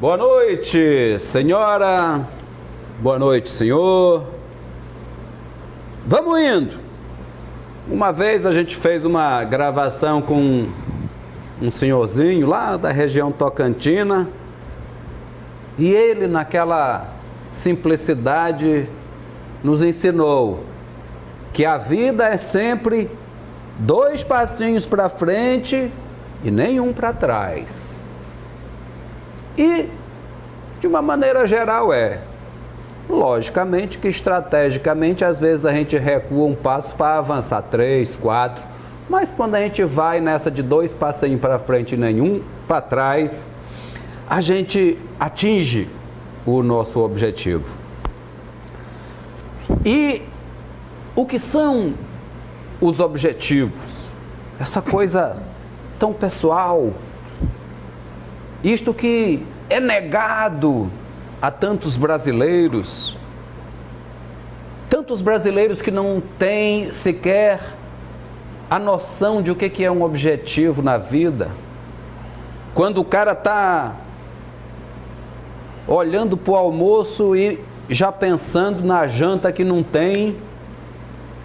Boa noite, senhora. Boa noite, senhor. Vamos indo. Uma vez a gente fez uma gravação com um senhorzinho lá da região tocantina e ele, naquela simplicidade, nos ensinou que a vida é sempre 2 passinhos para frente e nenhum para trás. E, de uma maneira geral, logicamente que estrategicamente, às vezes a gente recua um passo para avançar 3, 4, mas quando a gente vai nessa de 2 passinhos para frente e nenhum para trás, a gente atinge o nosso objetivo. E o que são os objetivos? Essa coisa tão pessoal, isto que é negado a tantos brasileiros que não têm sequer a noção de o que é um objetivo na vida. Quando o cara está olhando para o almoço e já pensando na janta que não tem,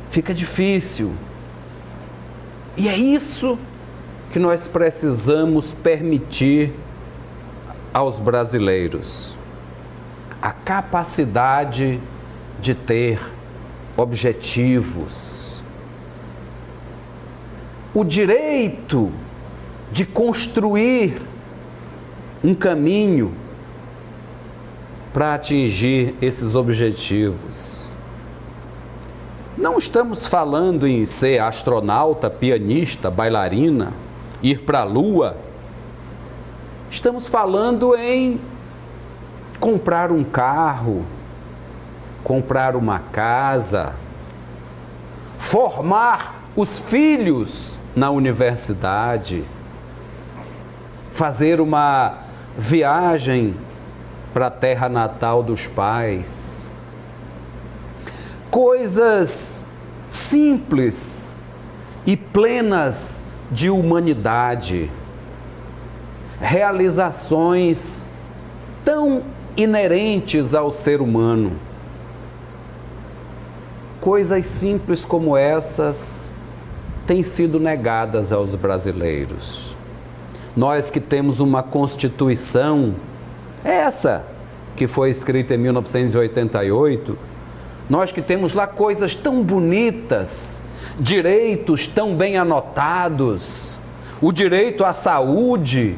fica difícil. E é isso que nós precisamos permitir aos brasileiros: a capacidade de ter objetivos, o direito de construir um caminho para atingir esses objetivos. Não estamos falando em ser astronauta, pianista, bailarina, ir para a Lua. Estamos falando em comprar um carro, comprar uma casa, formar os filhos na universidade, fazer uma viagem para a terra natal dos pais. Coisas simples e plenas de humanidade. Realizações tão inerentes ao ser humano. Coisas simples como essas têm sido negadas aos brasileiros. Nós que temos uma Constituição, essa que foi escrita em 1988, nós que temos lá coisas tão bonitas, direitos tão bem anotados, o direito à saúde.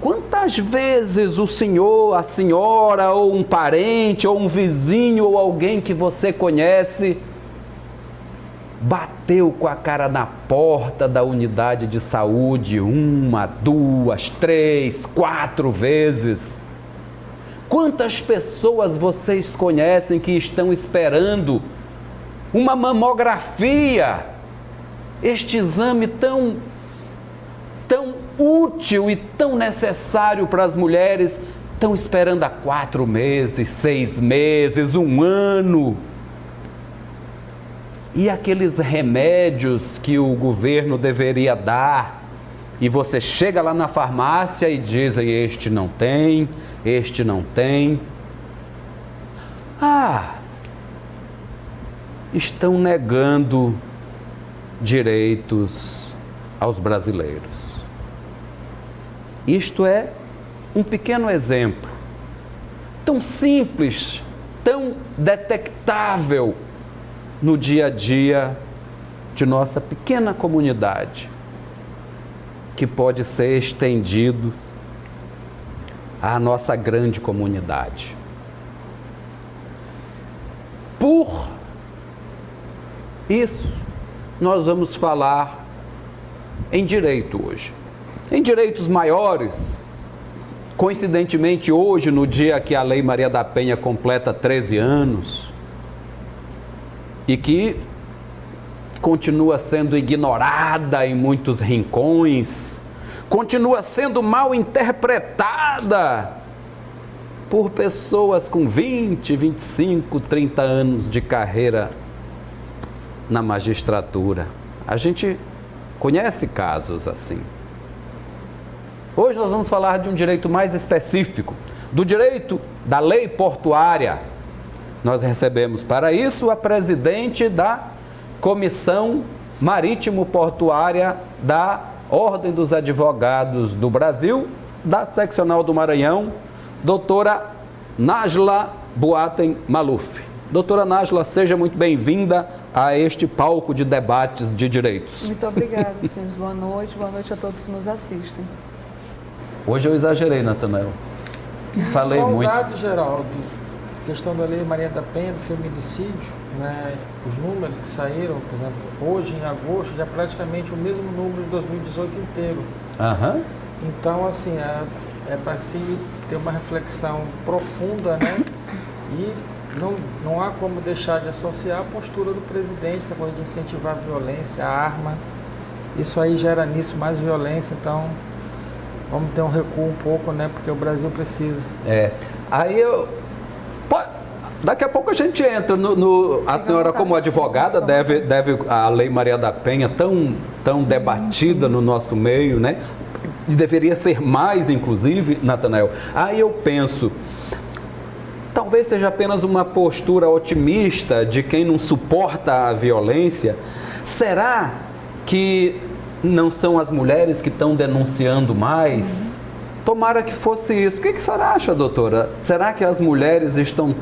Quantas vezes o senhor, a senhora, ou um parente, ou um vizinho, ou alguém que você conhece, bateu com a cara na porta da unidade de saúde 1, 2, 3, 4 vezes? Quantas pessoas vocês conhecem que estão esperando uma mamografia, este exame tão útil e tão necessário para as mulheres, estão esperando há 4 meses, 6 meses, 1 ano? E aqueles remédios que o governo deveria dar, e você chega lá na farmácia e dizem: este não tem, este não tem. Estão negando direitos aos brasileiros. Isto é um pequeno exemplo, tão simples, tão detectável no dia a dia de nossa pequena comunidade, que pode ser estendido à nossa grande comunidade. Por isso, nós vamos falar em direito hoje. Em direitos maiores, coincidentemente hoje, no dia que a Lei Maria da Penha completa 13 anos, e que continua sendo ignorada em muitos rincões, continua sendo mal interpretada por pessoas com 20, 25, 30 anos de carreira na magistratura. A gente conhece casos assim. Hoje nós vamos falar de um direito mais específico, do direito da lei portuária. Nós recebemos para isso a presidente da Comissão Marítimo-Portuária da Ordem dos Advogados do Brasil, da Seccional do Maranhão, doutora Najla Boatem Maluf. Doutora Najla, seja muito bem-vinda a este palco de debates de direitos. Muito obrigada, senhores. Boa noite a todos que nos assistem. Hoje eu exagerei, Natanael. Falei Só um muito. dado, Geraldo, questão da Lei Maria da Penha, do feminicídio, né? Os números que saíram, por exemplo, hoje em agosto, já é praticamente o mesmo número de 2018 inteiro. Então, assim, é para se ter uma reflexão profunda, né? E não há como deixar de associar a postura do presidente, essa coisa de incentivar a violência, a arma. Isso aí gera nisso mais violência, então vamos ter um recuo um pouco, né? Porque o Brasil precisa. Daqui a pouco a gente entra a senhora como advogada deve a Lei Maria da Penha tão debatida no nosso meio, né? E deveria ser mais, inclusive, Natanael. Aí eu penso, talvez seja apenas uma postura otimista de quem não suporta a violência. Será que não são as mulheres que estão denunciando mais? Tomara que fosse isso. O que a senhora acha, doutora? Será que as mulheres estão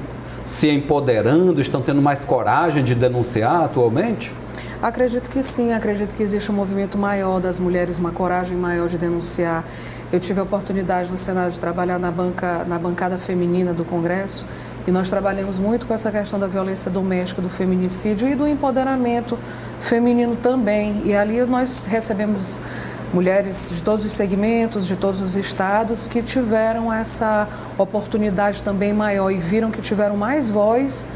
se empoderando, estão tendo mais coragem de denunciar atualmente? Acredito que sim, acredito que existe um movimento maior das mulheres, uma coragem maior de denunciar. Eu tive a oportunidade no Senado de trabalhar na bancada feminina do Congresso e nós trabalhamos muito com essa questão da violência doméstica, do feminicídio e do empoderamento feminino também. E ali nós recebemos mulheres de todos os segmentos, de todos os estados, que tiveram essa oportunidade também maior e viram que tiveram mais voz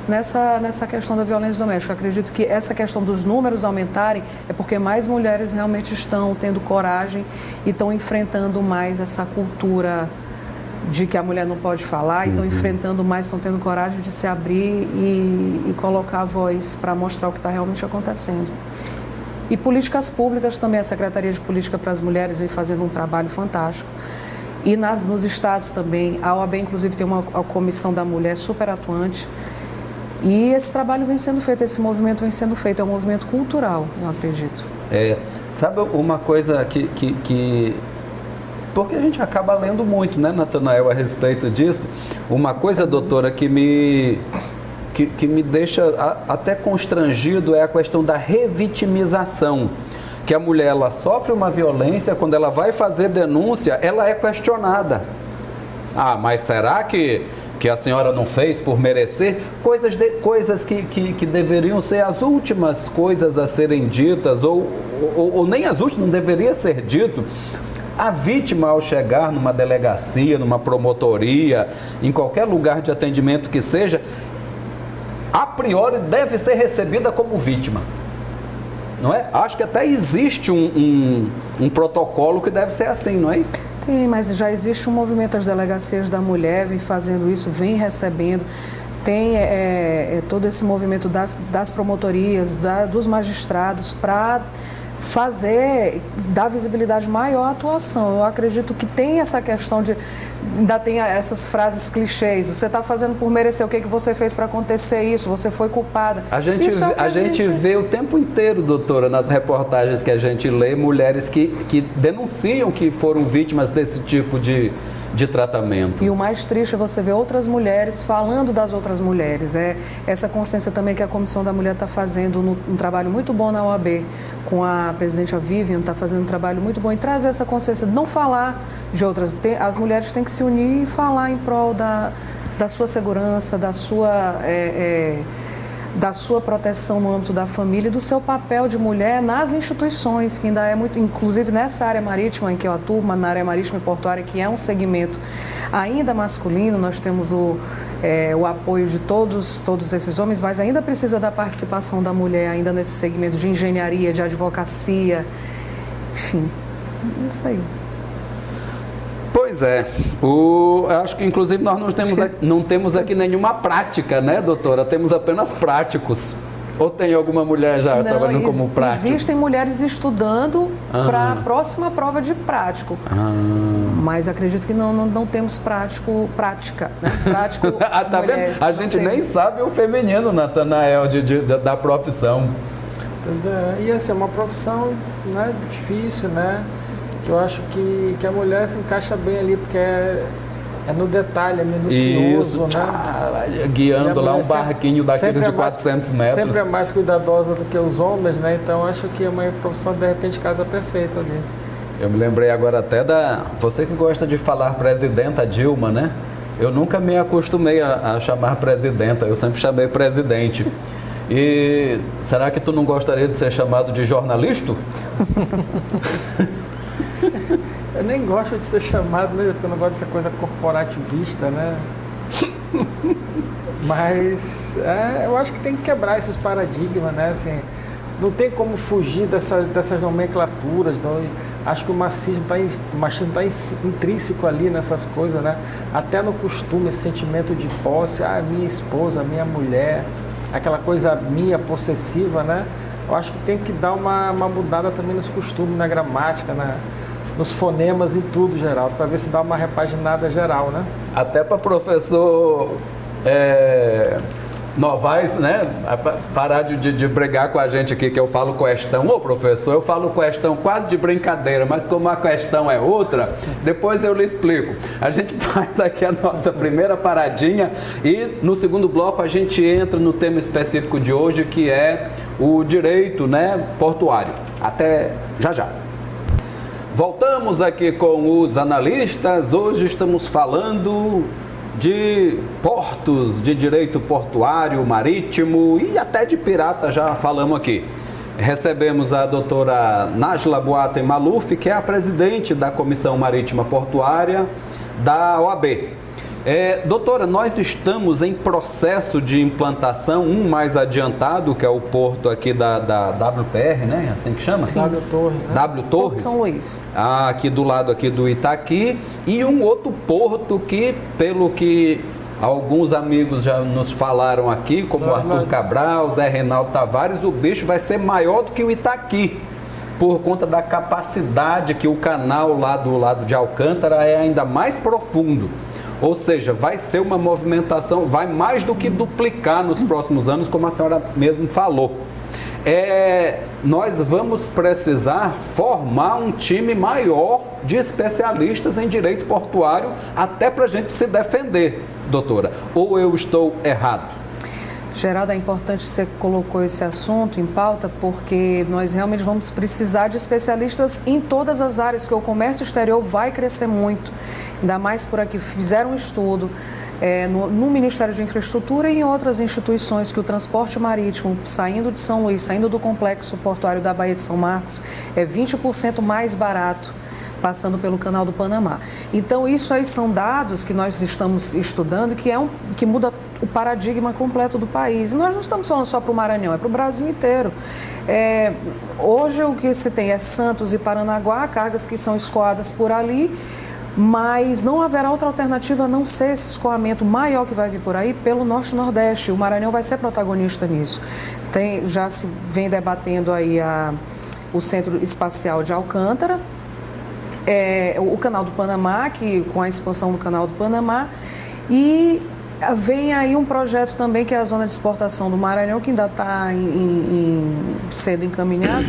nessa questão da violência doméstica. Eu acredito que essa questão dos números aumentarem é porque mais mulheres realmente estão tendo coragem e estão enfrentando mais essa cultura de que a mulher não pode falar, e estão enfrentando mais, estão tendo coragem de se abrir e colocar a voz para mostrar o que está realmente acontecendo. E políticas públicas também, a Secretaria de Política para as Mulheres vem fazendo um trabalho fantástico. E nos estados também, a OAB inclusive tem uma comissão da mulher super atuante. E esse trabalho vem sendo feito, esse movimento vem sendo feito, é um movimento cultural, eu acredito. Sabe uma coisa que porque a gente acaba lendo muito, né, Natanael, a respeito disso. Uma coisa, doutora, que me deixa até constrangido é a questão da revitimização. Que a mulher, ela sofre uma violência, quando ela vai fazer denúncia, ela é questionada. Mas será que a senhora não fez por merecer? Coisas que deveriam ser as últimas coisas a serem ditas, ou nem as últimas, não deveria ser dito. A vítima, ao chegar numa delegacia, numa promotoria, em qualquer lugar de atendimento que seja, a priori deve ser recebida como vítima, não é? Acho que até existe um protocolo que deve ser assim, não é? Tem, mas já existe um movimento, as delegacias da mulher vem fazendo isso, vem recebendo. Tem todo esse movimento das promotorias, dos magistrados para dar visibilidade maior à atuação. Eu acredito que tem essa questão de, ainda tem essas frases clichês, você está fazendo por merecer, o que você fez para acontecer isso, você foi culpada. A gente vê o tempo inteiro, doutora, nas reportagens que a gente lê, mulheres que denunciam que foram vítimas desse tipo de tratamento. E o mais triste é você ver outras mulheres falando das outras mulheres. É essa consciência também que a Comissão da Mulher está fazendo um trabalho muito bom na OAB, com a presidente Vivian, está fazendo um trabalho muito bom em trazer essa consciência de não falar de outras. As mulheres têm que se unir e falar em prol da sua segurança, da sua proteção no âmbito da família e do seu papel de mulher nas instituições, que ainda é muito, inclusive nessa área marítima em que eu atuo, na área marítima e portuária, que é um segmento ainda masculino, nós temos o apoio de todos esses homens, mas ainda precisa da participação da mulher ainda nesse segmento de engenharia, de advocacia, enfim, é isso aí. Pois é, acho que inclusive nós não temos aqui nenhuma prática, né, doutora? Temos apenas práticos. Ou tem alguma mulher já trabalhando como prático? Existem mulheres estudando para a próxima prova de prático. Mas acredito que não temos prática, né? Prático, tá vendo? A gente nem sabe o feminino, Natanael, da profissão. Pois é, e assim, é uma profissão, né, difícil, né? Que eu acho que a mulher se encaixa bem ali, porque é no detalhe, é minucioso, né? Guiando lá um barquinho daqueles de 400 metros. Sempre é mais cuidadosa do que os homens, né? Então acho que é uma profissão, de repente, casa perfeito ali. Eu me lembrei agora até você que gosta de falar presidenta Dilma, né? Eu nunca me acostumei a chamar presidenta, eu sempre chamei presidente. E será que tu não gostaria de ser chamado de jornalista? Eu nem gosto de ser chamado, né? Porque eu não gosto dessa coisa corporativista, né? Mas eu acho que tem que quebrar esses paradigmas, né? Assim, não tem como fugir dessas nomenclaturas. Então, acho que o machismo está intrínseco ali nessas coisas, né? Até no costume, esse sentimento de posse, minha esposa, minha mulher, aquela coisa minha possessiva, né? Eu acho que tem que dar uma mudada também nos costumes, na gramática, nos fonemas, em tudo, Geraldo, para ver se dá uma repaginada geral, né? Até para professor Novaes, né? Parar de brigar com a gente aqui, que eu falo questão. Ô, professor, eu falo questão quase de brincadeira, mas como a questão é outra, depois eu lhe explico. A gente faz aqui a nossa primeira paradinha e no segundo bloco a gente entra no tema específico de hoje, que é o direito, né, portuário. Até já. Voltamos aqui com os analistas. Hoje estamos falando de portos, de direito portuário, marítimo e até de pirata, já falamos aqui. Recebemos a doutora Nájila Boatem Maluf, que é a presidente da Comissão Marítima Portuária da OAB. Doutora, nós estamos em processo de implantação, mais adiantado, que é o porto aqui da WPR, né? Assim que chama? Sim. W Torres. Né? W Torres. Porto São Luís. Aqui do lado aqui do Itaqui. E um outro porto que, pelo que alguns amigos já nos falaram aqui, como o Arthur Cabral, Zé Reinaldo Tavares, o bicho vai ser maior do que o Itaqui, por conta da capacidade que o canal lá do lado de Alcântara é ainda mais profundo. Ou seja, vai ser uma movimentação, vai mais do que duplicar nos próximos anos, como a senhora mesmo falou. Nós vamos precisar formar um time maior de especialistas em direito portuário, até para a gente se defender, doutora. Ou eu estou errado? Geraldo, é importante que você colocou esse assunto em pauta, porque nós realmente vamos precisar de especialistas em todas as áreas, porque o comércio exterior vai crescer muito, ainda mais por aqui. Fizeram um estudo no Ministério de Infraestrutura e em outras instituições que o transporte marítimo, saindo de São Luís, saindo do complexo portuário da Baía de São Marcos, é 20% mais barato, passando pelo Canal do Panamá. Então, isso aí são dados que nós estamos estudando, que muda o paradigma completo do país. E nós não estamos falando só para o Maranhão, é para o Brasil inteiro. Hoje, o que se tem é Santos e Paranaguá, cargas que são escoadas por ali, mas não haverá outra alternativa a não ser esse escoamento maior que vai vir por aí pelo Norte e Nordeste. O Maranhão vai ser protagonista nisso. Já se vem debatendo aí o Centro Espacial de Alcântara, o Canal do Panamá, com a expansão do Canal do Panamá, e vem aí um projeto também que é a zona de exportação do Maranhão, que ainda está sendo encaminhado.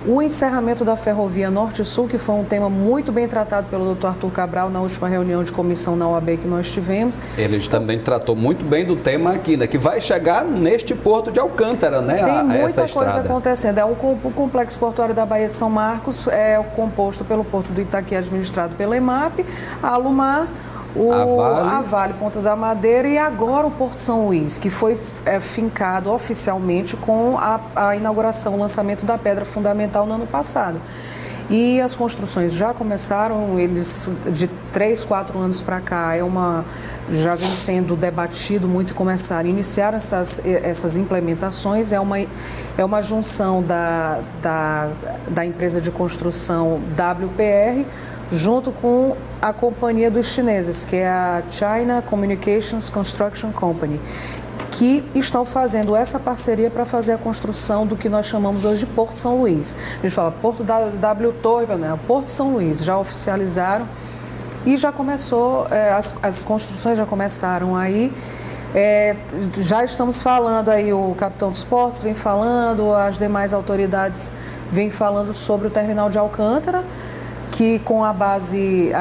O encerramento da ferrovia Norte-Sul, que foi um tema muito bem tratado pelo Dr. Arthur Cabral na última reunião de comissão na OAB que nós tivemos. Ele também tratou muito bem do tema aqui, né? Que vai chegar neste porto de Alcântara, né? Tem muita essa coisa estrada acontecendo. O complexo portuário da Baía de São Marcos é composto pelo porto do Itaqui, administrado pela EMAP, a Alumar, a Vale Ponta da Madeira e agora o Porto São Luís, que foi fincado oficialmente com a inauguração, o lançamento da pedra fundamental no ano passado. E as construções já começaram, eles de 3, 4 anos para cá, já vem sendo debatido muito e iniciaram essas implementações. É uma junção da empresa de construção WPR, junto com a companhia dos chineses, que é a China Communications Construction Company. que estão fazendo essa parceria para fazer a construção do que nós chamamos hoje de Porto São Luís. A gente fala Porto W Torre, né? Porto São Luís, já oficializaram e já começou, as construções já começaram aí. Já estamos falando aí, o capitão dos portos vem falando, as demais autoridades vêm falando sobre o terminal de Alcântara, que com a base,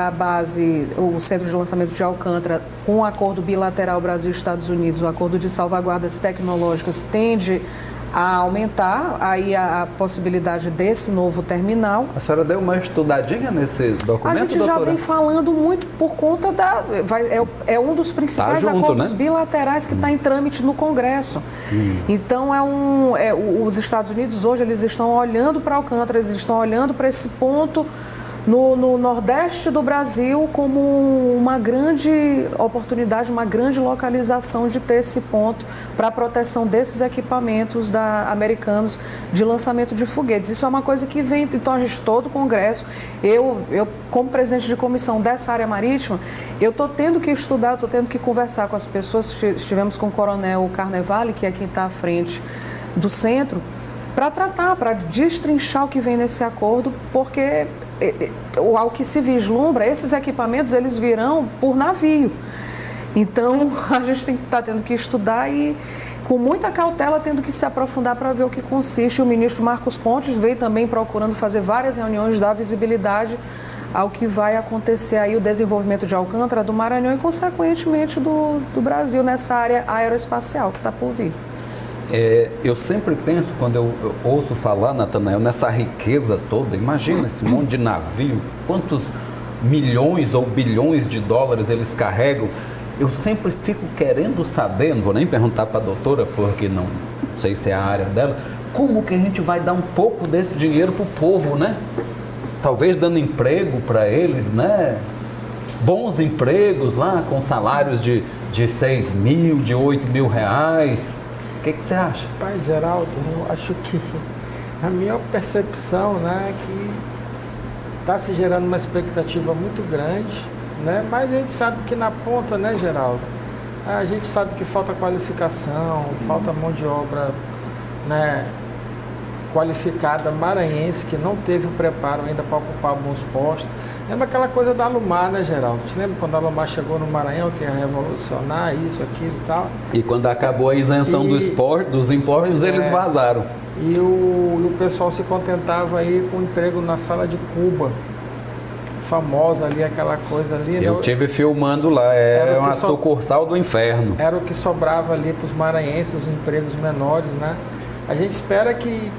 o centro de lançamento de Alcântara, com o acordo bilateral Brasil-Estados Unidos, o acordo de salvaguardas tecnológicas tende a aumentar aí a possibilidade desse novo terminal. A senhora deu uma estudadinha nesses documentos, A gente já vem falando muito por conta é um dos principais acordos bilaterais que está em trâmite no Congresso. Então, os Estados Unidos hoje eles estão olhando para Alcântara, eles estão olhando para esse ponto no Nordeste do Brasil como uma grande oportunidade, uma grande localização de ter esse ponto para a proteção desses equipamentos americanos de lançamento de foguetes. Isso é uma coisa que vem, então a gente, todo o Congresso, eu como presidente de comissão dessa área marítima, eu estou tendo que estudar, estou tendo que conversar com as pessoas. Estivemos com o Coronel Carnevale, que é quem está à frente do centro, para destrinchar o que vem nesse acordo, porque ao que se vislumbra, esses equipamentos eles virão por navio. Então, a gente está tendo que estudar e, com muita cautela, tendo que se aprofundar para ver o que consiste. O ministro Marcos Pontes veio também procurando fazer várias reuniões, dar visibilidade ao que vai acontecer aí, o desenvolvimento de Alcântara, do Maranhão e, consequentemente, do Brasil nessa área aeroespacial que está por vir. Eu sempre penso, quando eu ouço falar, Natanael, nessa riqueza toda, imagina esse monte de navio, quantos milhões ou bilhões de dólares eles carregam. Eu sempre fico querendo saber, não vou nem perguntar para a doutora, porque não sei se é a área dela, como que a gente vai dar um pouco desse dinheiro para o povo, né? Talvez dando emprego para eles, né? Bons empregos lá, com salários de 6 mil, de 8 mil reais. O que você acha? Pai Geraldo, eu acho que a minha percepção, né, é que está se gerando uma expectativa muito grande, né, mas a gente sabe que na ponta, né, Geraldo, a gente sabe que falta qualificação, falta mão de obra, né, qualificada maranhense, que não teve o preparo ainda para ocupar bons postos. Lembra aquela coisa da Alumar, né, Geraldo? Você lembra quando a Alumar chegou no Maranhão, que ia revolucionar isso, aquilo e tal? E quando acabou a isenção dos impostos, eles vazaram. E o pessoal se contentava aí com emprego na sala de Cuba. Famosa ali, aquela coisa ali. Eu tive filmando lá, era uma sucursal do inferno. Era o que sobrava ali para os maranhenses, os empregos menores, né? A gente espera que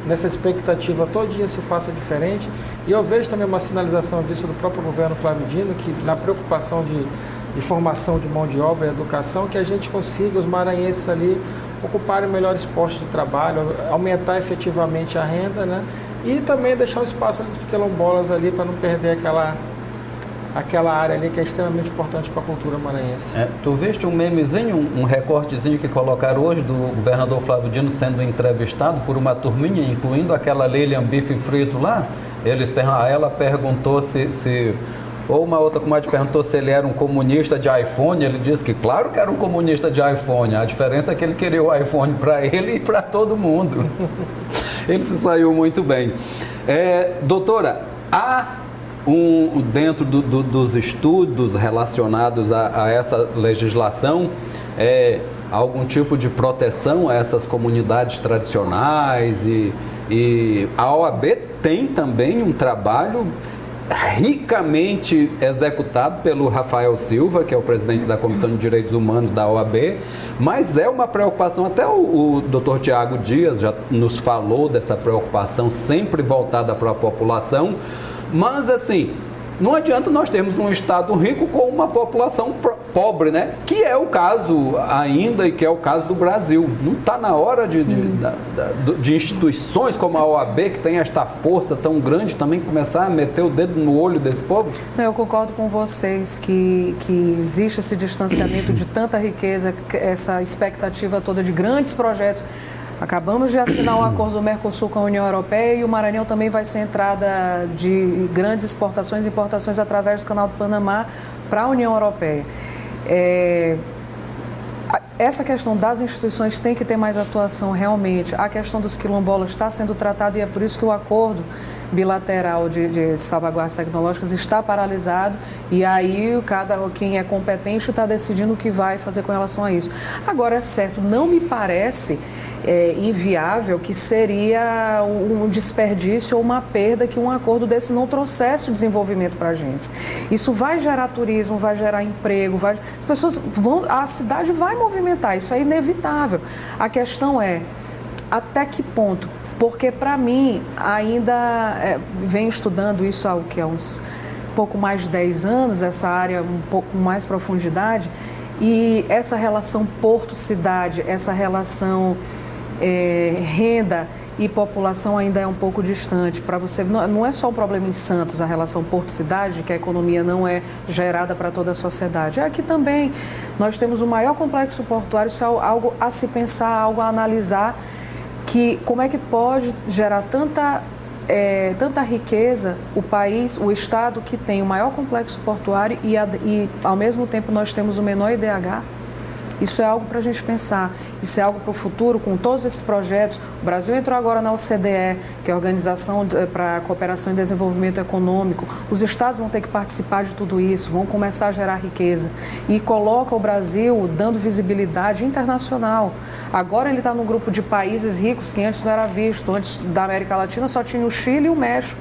nessa expectativa todo dia se faça diferente. E eu vejo também uma sinalização disso do próprio governo Flávio Dino, que na preocupação de formação de mão de obra e educação, que a gente consiga os maranhenses ali ocuparem melhores postos de trabalho, aumentar efetivamente a renda, né? E também deixar o espaço ali dos quilombolas ali para não perder aquela área ali que é extremamente importante para a cultura maranhense. Tu viste um memezinho, um recortezinho que colocaram hoje do governador Flávio Dino sendo entrevistado por uma turminha, incluindo aquela Lilian Bife Frito lá? Ela perguntou ou uma outra comadre perguntou se ele era um comunista de iPhone. Ele disse que claro que era um comunista de iPhone, a diferença é que ele queria o iPhone para ele e para todo mundo. Ele se saiu muito bem. Doutora, há dentro dos estudos relacionados a essa legislação, algum tipo de proteção a essas comunidades tradicionais e a OAB tem também um trabalho ricamente executado pelo Rafael Silva, que é o presidente da Comissão de Direitos Humanos da OAB, mas é uma preocupação, até o Dr. Tiago Dias já nos falou dessa preocupação sempre voltada para a população, mas assim, não adianta nós termos um estado rico com uma população pobre, né? Que é o caso ainda e que é o caso do Brasil. Não está na hora de instituições como a OAB, que tem esta força tão grande, também começar a meter o dedo no olho desse povo? Eu concordo com vocês que existe esse distanciamento de tanta riqueza, essa expectativa toda de grandes projetos. Acabamos de assinar um acordo do Mercosul com a União Europeia e o Maranhão também vai ser entrada de grandes exportações e importações através do Canal do Panamá para a União Europeia. essa questão das instituições tem que ter mais atuação realmente. A questão dos quilombolas está sendo tratada e é por isso que o acordo bilateral de salvaguardas tecnológicas está paralisado e aí quem é competente está decidindo o que vai fazer com relação a isso. Agora, é certo, não me parece inviável que seria um desperdício ou uma perda que um acordo desse não trouxesse o desenvolvimento para a gente. Isso vai gerar turismo, vai gerar emprego, as pessoas vão, a cidade vai movimentar, isso é inevitável. A questão é até que ponto, porque para mim ainda venho estudando isso há uns pouco mais de 10 anos, essa área um pouco mais profundidade, e essa relação porto-cidade, essa relação renda e população ainda é um pouco distante. Para você, não é só um problema em Santos, a relação porto-cidade, que a economia não é gerada para toda a sociedade. É aqui também. Nós temos o maior complexo portuário, isso é algo a se pensar, algo a analisar, que como é que pode gerar tanta riqueza o país, o estado que tem o maior complexo portuário e ao mesmo tempo nós temos o menor IDH. Isso é algo para a gente pensar, isso é algo para o futuro, com todos esses projetos. O Brasil entrou agora na OCDE, que é a Organização para a Cooperação e Desenvolvimento Econômico. Os estados vão ter que participar de tudo isso, vão começar a gerar riqueza. E coloca o Brasil dando visibilidade internacional. Agora ele está no grupo de países ricos que antes não era visto. Antes da América Latina só tinha o Chile e o México.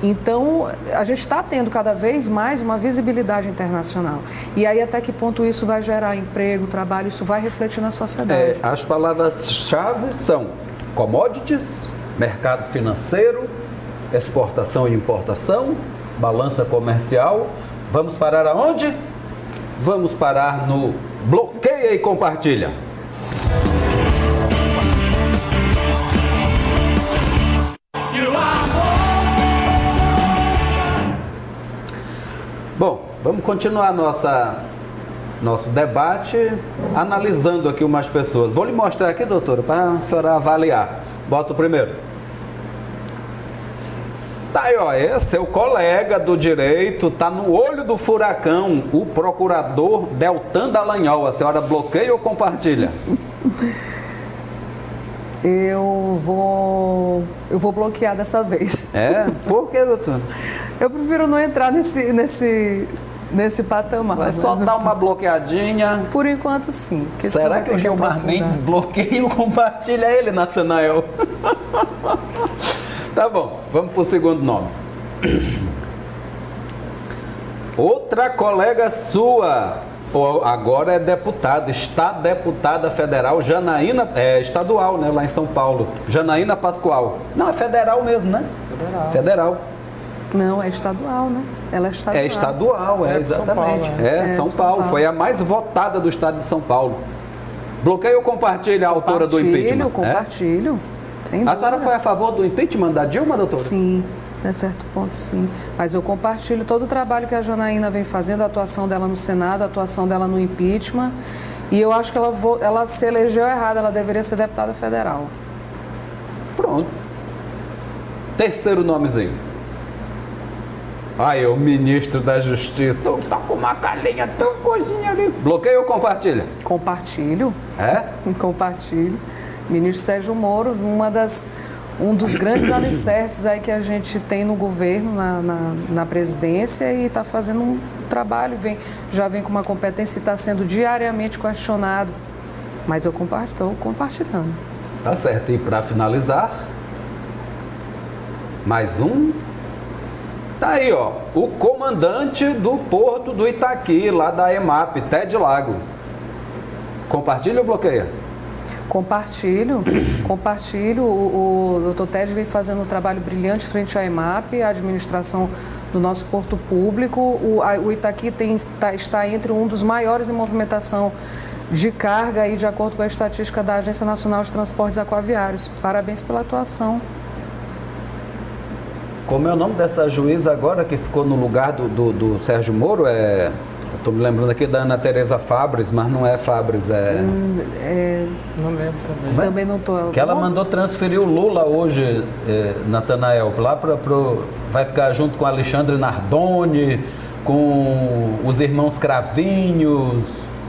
Então, a gente está tendo cada vez mais uma visibilidade internacional. E aí, até que ponto isso vai gerar emprego, trabalho, isso vai refletir na sociedade? As palavras-chave são commodities, mercado financeiro, exportação e importação, balança comercial. Vamos parar aonde? Vamos parar no bloqueia e compartilha. Bom, vamos continuar nosso debate analisando aqui umas pessoas. Vou lhe mostrar aqui, doutora, para a senhora avaliar. Bota o primeiro. Tá aí, ó, esse é seu colega do direito, tá no olho do furacão, o procurador Deltan Dallagnol. A senhora bloqueia ou compartilha? Eu vou bloquear dessa vez. Por que, doutor? Eu prefiro não entrar nesse patamar. Vai só dar uma bloqueadinha. Por enquanto, sim. Será que o Gilmar Mendes bloqueia ou compartilha ele, Natanael? Tá bom, vamos para o segundo nome. Outra colega sua, agora é deputada, está deputada federal, Janaína, estadual, né, lá em São Paulo, Janaína Pascoal. Não, é federal mesmo, né? Federal. Não, é estadual, né? Ela é estadual. É estadual, exatamente. São Paulo, foi a mais votada do estado de São Paulo. Bloqueia ou compartilha a autora do impeachment? Compartilho. A senhora foi a favor do impeachment da Dilma, doutora? Sim. Até certo ponto, sim. Mas eu compartilho todo o trabalho que a Janaína vem fazendo, a atuação dela no Senado, a atuação dela no impeachment. E eu acho que ela se elegeu errada, ela deveria ser deputada federal. Pronto. Terceiro nomezinho. Aí, o ministro da Justiça. Tá com uma calinha tão coisinha ali. Bloqueia ou compartilha? Compartilho. Compartilho. Ministro Sérgio Moro, um dos grandes alicerces aí que a gente tem no governo, na presidência, e está fazendo um trabalho, já vem com uma competência e está sendo diariamente questionado. Mas eu estou compartilhando. Tá certo. E para finalizar, mais um. Tá aí, ó, o comandante do Porto do Itaqui, lá da EMAP, Ted Lago. Compartilha ou bloqueia? Compartilho. O Dr. Ted vem fazendo um trabalho brilhante frente à EMAP, a administração do nosso porto público. O Itaqui está entre um dos maiores em movimentação de carga e de acordo com a estatística da Agência Nacional de Transportes Aquaviários. Parabéns pela atuação. Como é o nome dessa juíza agora que ficou no lugar do Sérgio Moro? Estou me lembrando aqui da Ana Tereza Fabres, mas não é Fabres, Não lembro também. Também não estou. Que ela mandou transferir o Lula hoje, Natanael, lá vai ficar junto com Alexandre Nardoni, com os irmãos Cravinhos.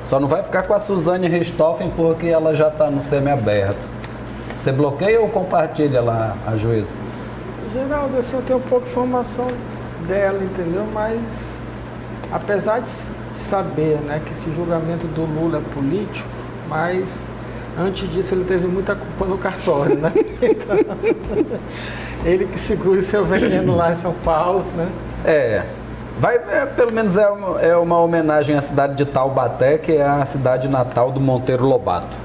Só não vai ficar com a Suzane Richthofen porque ela já está no semiaberto. Você bloqueia ou compartilha lá a juíza? Geraldo, assim, eu tenho pouca informação dela, entendeu? Mas, apesar de saber, né, que esse julgamento do Lula é político, mas antes disso ele teve muita culpa no cartório, né? Então, ele que segura o seu veneno lá em São Paulo, né? Pelo menos é uma homenagem à cidade de Taubaté, que é a cidade natal do Monteiro Lobato.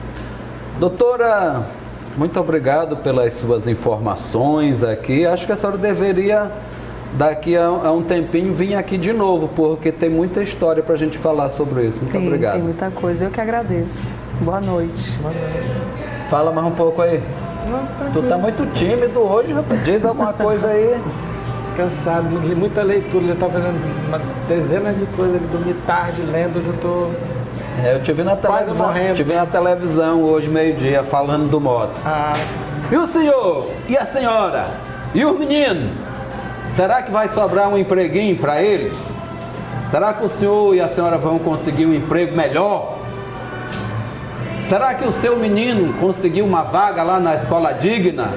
Doutora, muito obrigado pelas suas informações aqui. Acho que a senhora deveria, daqui a um tempinho, vir aqui de novo, porque tem muita história para a gente falar sobre isso. Muito obrigado. Tem muita coisa. Eu que agradeço. Boa noite. Boa noite. Fala mais um pouco aí. Não, Tu tá muito tímido hoje, rapaz. Diz alguma coisa aí. Cansado, li muita leitura, eu estava vendo uma dezena de coisas, ele dormi tarde lendo, hoje eu estou eu te vi na quase morrendo. Te vi na televisão hoje, meio-dia, falando do moto. E o senhor? E a senhora? E os meninos? Será que vai sobrar um empreguinho para eles? Será que o senhor e a senhora vão conseguir um emprego melhor? Será que o seu menino conseguiu uma vaga lá na Escola Digna?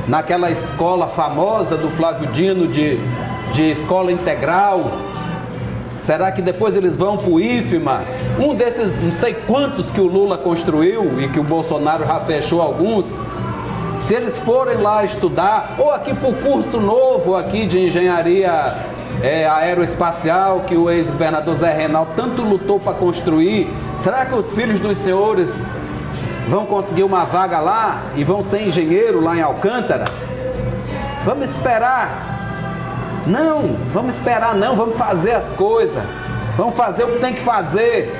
Naquela escola famosa do Flávio Dino de escola integral? Será que depois eles vão para o IFMA? Um desses não sei quantos que o Lula construiu e que o Bolsonaro já fechou alguns. Se eles forem lá estudar, ou aqui para o curso novo aqui de engenharia aeroespacial que o ex-governador Zé Reinaldo tanto lutou para construir, será que os filhos dos senhores vão conseguir uma vaga lá e vão ser engenheiro lá em Alcântara? Vamos esperar? Não, vamos esperar não, vamos fazer as coisas. Vamos fazer o que tem que fazer.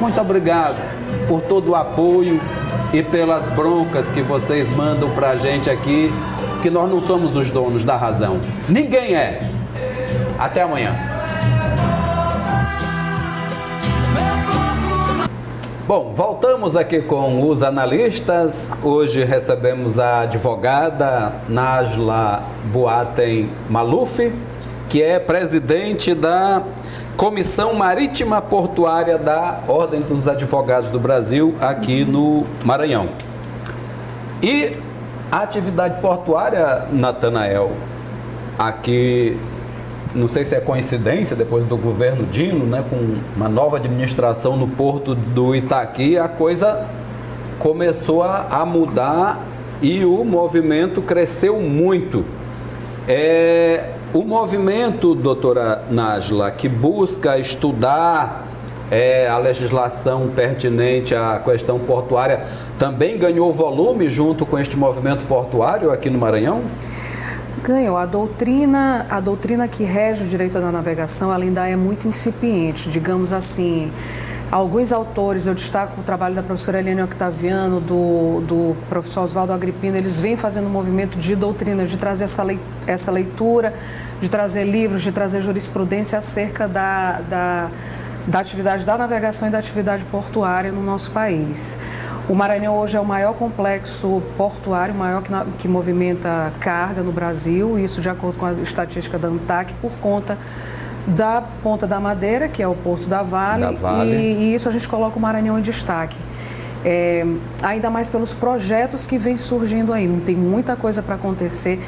Muito obrigado por todo o apoio e pelas broncas que vocês mandam pra gente aqui, que nós não somos os donos da razão. Ninguém é. Até amanhã. Bom, voltamos aqui com os analistas. Hoje recebemos a advogada Najla Boatem Maluf, que é presidente da Comissão Marítima Portuária da Ordem dos Advogados do Brasil, aqui no Maranhão. E a atividade portuária, Natanael, aqui, não sei se é coincidência, depois do governo Dino, né, com uma nova administração no porto do Itaqui, a coisa começou a mudar e o movimento cresceu muito. O movimento, doutora Najla, que busca estudar a legislação pertinente à questão portuária, também ganhou volume junto com este movimento portuário aqui no Maranhão? Ganhou. A doutrina que rege o direito da navegação, ela ainda é muito incipiente, digamos assim. Alguns autores, eu destaco o trabalho da professora Eliane Octaviano, do professor Oswaldo Agripino, eles vêm fazendo um movimento de doutrina, de trazer essa leitura, de trazer livros, de trazer jurisprudência acerca da atividade da navegação e da atividade portuária no nosso país. O Maranhão hoje é o maior complexo portuário, maior que movimenta carga no Brasil, isso de acordo com a estatística da ANTAC, por conta da Ponta da Madeira, que é o Porto da Vale. E isso a gente coloca o Maranhão em destaque. Ainda mais pelos projetos que vêm surgindo aí, tem muita coisa para acontecer,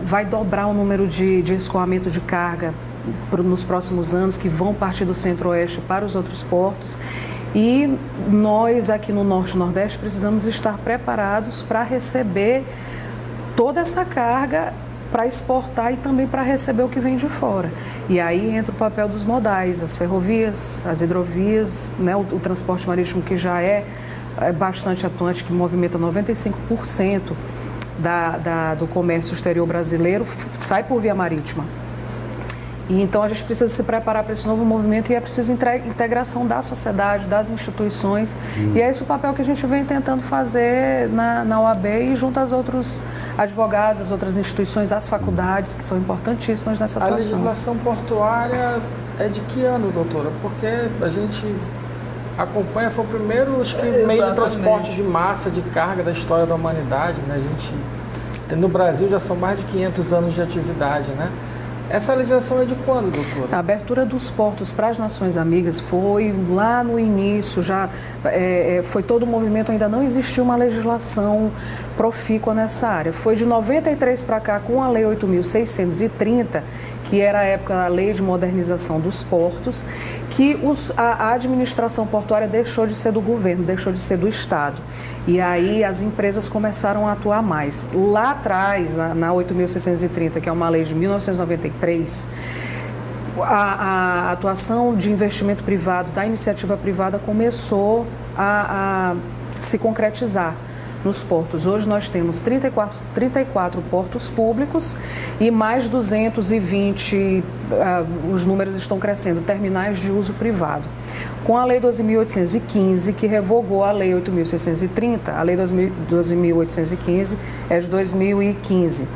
vai dobrar o número de escoamento de carga nos próximos anos, que vão partir do Centro-Oeste para os outros portos. E nós aqui no Norte e Nordeste precisamos estar preparados para receber toda essa carga, para exportar e também para receber o que vem de fora. E aí entra o papel dos modais, as ferrovias, as hidrovias, né, o transporte marítimo, que já é bastante atuante, que movimenta 95% do comércio exterior brasileiro, sai por via marítima. E então a gente precisa se preparar para esse novo movimento e é preciso integração da sociedade, das instituições. E é esse o papel que a gente vem tentando fazer na OAB e junto aos outros advogados, as outras instituições, as faculdades, que são importantíssimas nessa atuação. A legislação portuária é de que ano, doutora? Porque a gente acompanha, foi o primeiro meio de transporte de massa, de carga da história da humanidade, né? No Brasil já são mais de 500 anos de atividade, né? Essa legislação é de quando, doutora? A abertura dos portos para as Nações Amigas foi lá no início, já foi todo o movimento, ainda não existia uma legislação profícua nessa área. Foi de 93 para cá, com a Lei 8.630, que era a época da Lei de Modernização dos Portos, que a administração portuária deixou de ser do governo, deixou de ser do Estado. E aí as empresas começaram a atuar mais. Lá atrás, na 8.630, que é uma lei de 1993, a atuação de investimento privado, da iniciativa privada, começou a se concretizar nos portos. Hoje nós temos 34 portos públicos e mais 220, os números estão crescendo, terminais de uso privado. Com a Lei 12.815, que revogou a Lei 8.630, a Lei 12.815 é de 2015.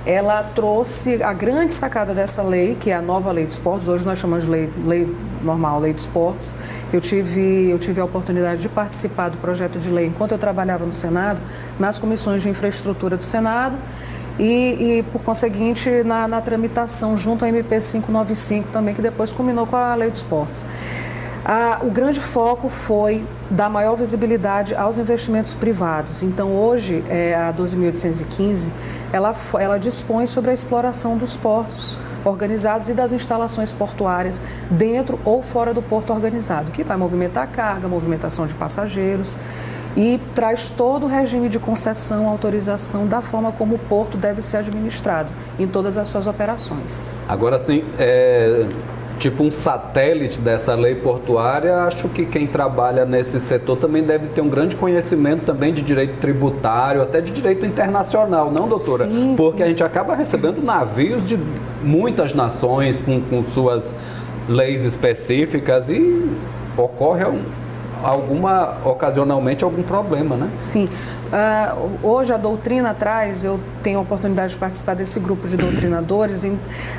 Ela trouxe a grande sacada dessa lei, que é a nova Lei dos Portos. Hoje nós chamamos de lei normal, Lei dos Portos. Eu tive a oportunidade de participar do projeto de lei enquanto eu trabalhava no Senado, nas comissões de infraestrutura do Senado e por conseguinte, na tramitação junto à MP 595 também, que depois culminou com a Lei dos Portos. O grande foco foi dar maior visibilidade aos investimentos privados. Então, hoje, a 12.815, ela dispõe sobre a exploração dos portos organizados e das instalações portuárias dentro ou fora do porto organizado, que vai movimentar a carga, movimentação de passageiros e traz todo o regime de concessão, autorização da forma como o porto deve ser administrado em todas as suas operações. Agora sim, tipo um satélite dessa lei portuária, acho que quem trabalha nesse setor também deve ter um grande conhecimento também de direito tributário, até de direito internacional, não, doutora? Sim, porque sim. A gente acaba recebendo navios de muitas nações com suas leis específicas e ocorre ocasionalmente algum problema, né? Sim. Hoje a doutrina traz, eu tenho a oportunidade de participar desse grupo de doutrinadores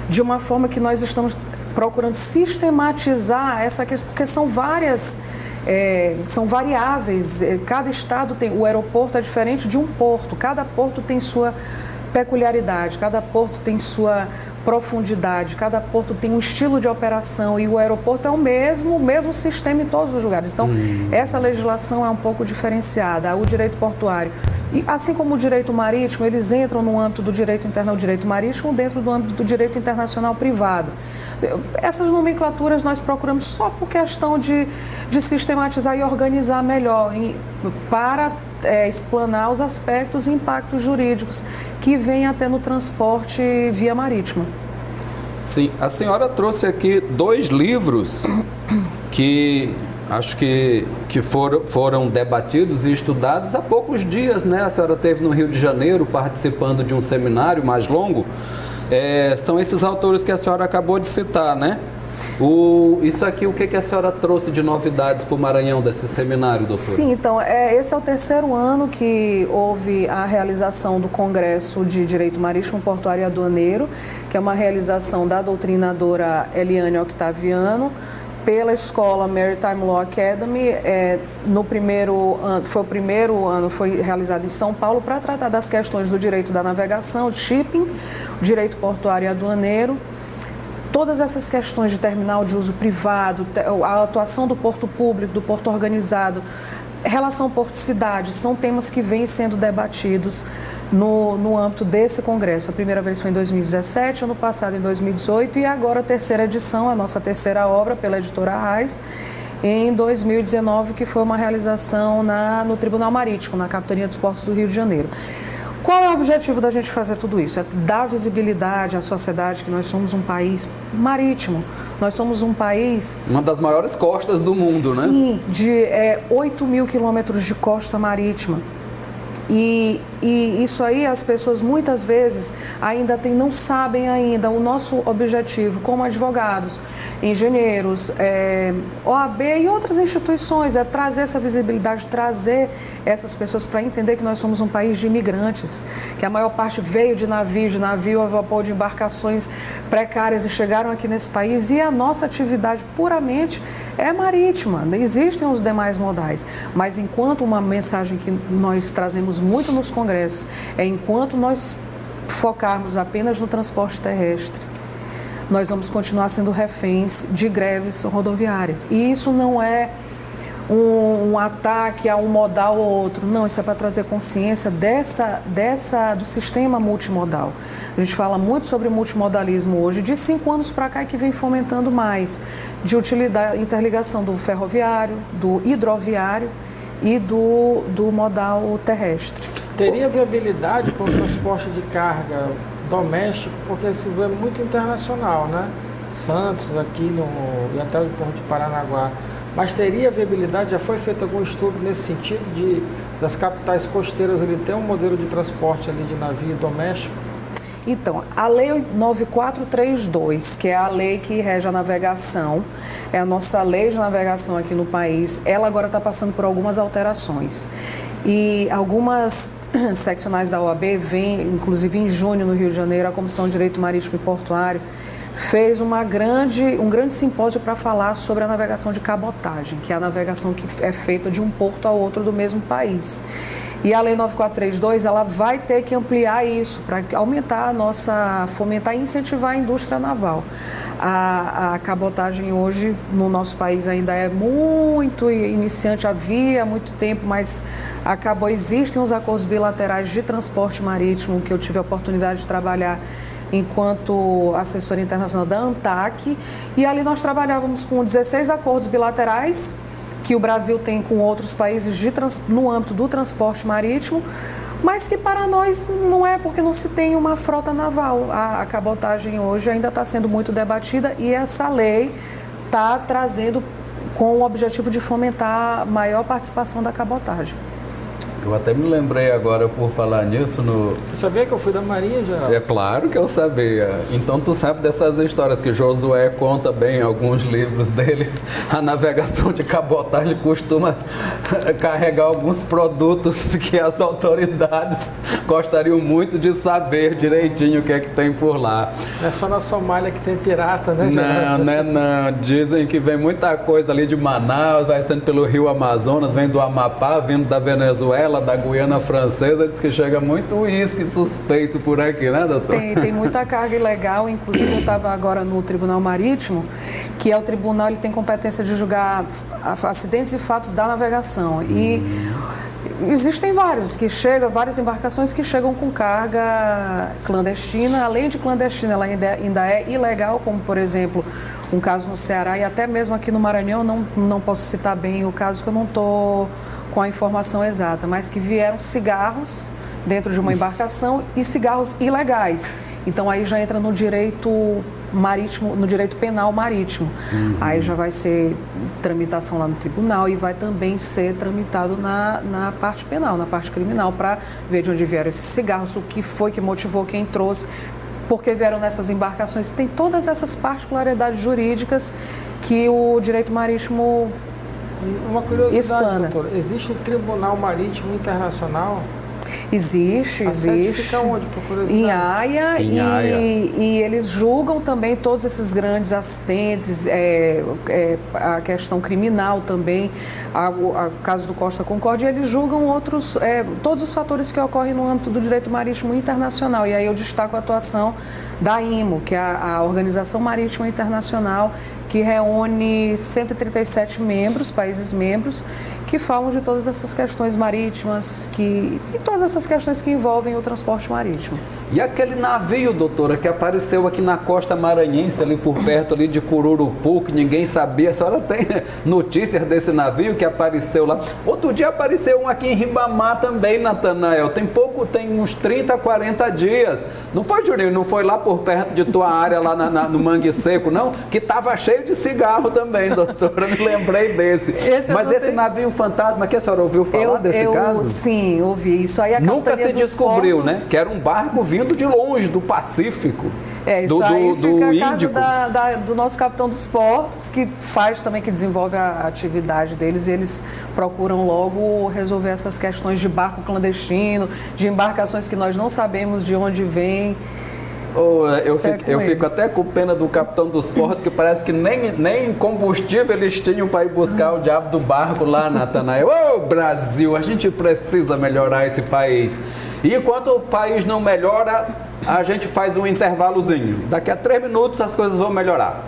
de uma forma que nós estamos procurando sistematizar essa questão, porque são variáveis, cada estado tem, o aeroporto é diferente de um porto, cada porto tem sua peculiaridade, cada porto tem sua profundidade, cada porto tem um estilo de operação e o aeroporto é o mesmo sistema em todos os lugares. Então, essa legislação é um pouco diferenciada. O direito portuário, e assim como o direito marítimo, eles entram no âmbito do direito interno, o direito marítimo, dentro do âmbito do direito internacional privado. Essas nomenclaturas nós procuramos só por questão de sistematizar e organizar melhor, para explanar os aspectos e impactos jurídicos que vêm até no transporte via marítima. Sim, a senhora trouxe aqui 2 livros que acho que foram debatidos e estudados há poucos dias, né? A senhora esteve no Rio de Janeiro participando de um seminário mais longo. São esses autores que a senhora acabou de citar, né? Isso aqui, o que a senhora trouxe de novidades para o Maranhão desse seminário, doutora? Sim, então, esse é o 3º ano que houve a realização do Congresso de Direito Marítimo, Portuário e Aduaneiro, que é uma realização da doutrinadora Eliane Octaviano, pela escola Maritime Law Academy. No primeiro ano, foi realizado em São Paulo para tratar das questões do direito da navegação, shipping, direito portuário e aduaneiro. Todas essas questões de terminal de uso privado, a atuação do porto público, do porto organizado, relação porto-cidade, são temas que vêm sendo debatidos no âmbito desse congresso. A primeira vez foi em 2017, ano passado em 2018 e agora a 3ª edição, a nossa 3ª obra pela editora Arraiz, em 2019, que foi uma realização no Tribunal Marítimo, na Capitania dos Portos do Rio de Janeiro. Qual é o objetivo da gente fazer tudo isso? É dar visibilidade à sociedade que nós somos um país marítimo. Nós somos um país... Uma das maiores costas do mundo, né? Sim, de 8.000 quilômetros de costa marítima. E isso aí as pessoas muitas vezes não sabem ainda. O nosso objetivo como advogados, engenheiros, OAB e outras instituições é trazer essa visibilidade, trazer essas pessoas para entender que nós somos um país de imigrantes, que a maior parte veio de navio a vapor, de embarcações precárias e chegaram aqui nesse país, e a nossa atividade puramente é marítima. Existem os demais modais, mas enquanto uma mensagem que nós trazemos muito nos congressos enquanto nós focarmos apenas no transporte terrestre, nós vamos continuar sendo reféns de greves rodoviárias. E isso não é um ataque a um modal ou outro. Não, isso é para trazer consciência do sistema multimodal. A gente fala muito sobre multimodalismo hoje, de 5 anos para cá, que vem fomentando mais, de utilidade, interligação do ferroviário, do hidroviário e do modal terrestre. Teria viabilidade para o transporte de carga doméstico, porque isso é muito internacional, né? Santos, aqui e até o Porto de Paranaguá. Mas teria viabilidade, já foi feito algum estudo nesse sentido das capitais costeiras ele ter um modelo de transporte ali de navio doméstico? Então, a Lei 9432, que é a lei que rege a navegação, é a nossa lei de navegação aqui no país, ela agora está passando por algumas alterações. E algumas seccionais da OAB vêm, inclusive em junho no Rio de Janeiro, a Comissão de Direito Marítimo e Portuário fez um grande simpósio para falar sobre a navegação de cabotagem, que é a navegação que é feita de um porto ao outro do mesmo país. E a Lei 9432, ela vai ter que ampliar isso para aumentar fomentar e incentivar a indústria naval. A cabotagem hoje no nosso país ainda é muito iniciante, havia há muito tempo, mas existem os acordos bilaterais de transporte marítimo que eu tive a oportunidade de trabalhar enquanto assessora internacional da ANTAC, e ali nós trabalhávamos com 16 acordos bilaterais que o Brasil tem com outros países no âmbito do transporte marítimo, mas que para nós não é, porque não se tem uma frota naval. A cabotagem hoje ainda está sendo muito debatida e essa lei está trazendo com o objetivo de fomentar a maior participação da cabotagem. Eu até me lembrei agora, por falar nisso, Você sabia que eu fui da Marinha, já? É claro que eu sabia. Então tu sabe dessas histórias que Josué conta bem em alguns livros dele. A navegação de cabotagem costuma carregar alguns produtos que as autoridades gostariam muito de saber direitinho o que é que tem por lá. Não é só na Somália que tem pirata, né? Não. Dizem que vem muita coisa ali de Manaus, vai sendo pelo Rio Amazonas, vem do Amapá, vindo da Venezuela, da Guiana Francesa, diz que chega muito uísque suspeito por aqui, né, doutor? Tem muita carga ilegal, inclusive eu estava agora no Tribunal Marítimo, que é o tribunal, ele tem competência de julgar acidentes e fatos da navegação. E existem várias embarcações que chegam com carga clandestina. Além de clandestina, ela ainda é ilegal, como, por exemplo, um caso no Ceará e até mesmo aqui no Maranhão, não posso citar bem o caso que eu não estou com a informação exata, mas que vieram cigarros dentro de uma embarcação e cigarros ilegais. Então aí já entra no direito marítimo, no direito penal marítimo. Aí já vai ser tramitação lá no tribunal e vai também ser tramitado na parte penal, na parte criminal, para ver de onde vieram esses cigarros, o que foi que motivou quem trouxe, porque vieram nessas embarcações. Tem todas essas particularidades jurídicas que o direito marítimo Uma curiosidade, explana. Doutor, existe o Tribunal Marítimo Internacional? Existe. A sede fica onde, por curiosidade? Em Haia, Em Haia. E eles julgam também todos esses grandes acidentes, a questão criminal também, o caso do Costa Concórdia, eles julgam todos os fatores que ocorrem no âmbito do direito marítimo internacional. E aí eu destaco a atuação da IMO, que é a Organização Marítima Internacional, que reúne 137 países membros, que falam de todas essas questões marítimas e todas essas questões que envolvem o transporte marítimo. E aquele navio, doutora, que apareceu aqui na costa maranhense, ali por perto ali de Cururupu, que ninguém sabia, a senhora tem notícias desse navio que apareceu lá? Outro dia apareceu um aqui em Ribamar também, Natanael, tem uns 30, 40 dias. Não foi, Juninho? Não foi lá por perto de tua área, lá no Mangue Seco, não? Que estava cheio de cigarro também, doutora, me lembrei desse. Mas esse navio fantasma aqui, a senhora ouviu falar desse caso? Sim, ouvi. Isso aí nunca se descobriu, né? Que era um barco vindo de longe, do Pacífico. Isso aí fica a cargo do nosso capitão dos portos, que desenvolve a atividade deles, e eles procuram logo resolver essas questões de barco clandestino, de embarcações que nós não sabemos de onde vem. Eu fico até com pena do capitão dos portos, que parece que nem combustível eles tinham para ir buscar o diabo do barco lá, Natanael. Brasil, a gente precisa melhorar esse país. E enquanto o país não melhora, a gente faz um intervalozinho. Daqui a 3 minutos as coisas vão melhorar.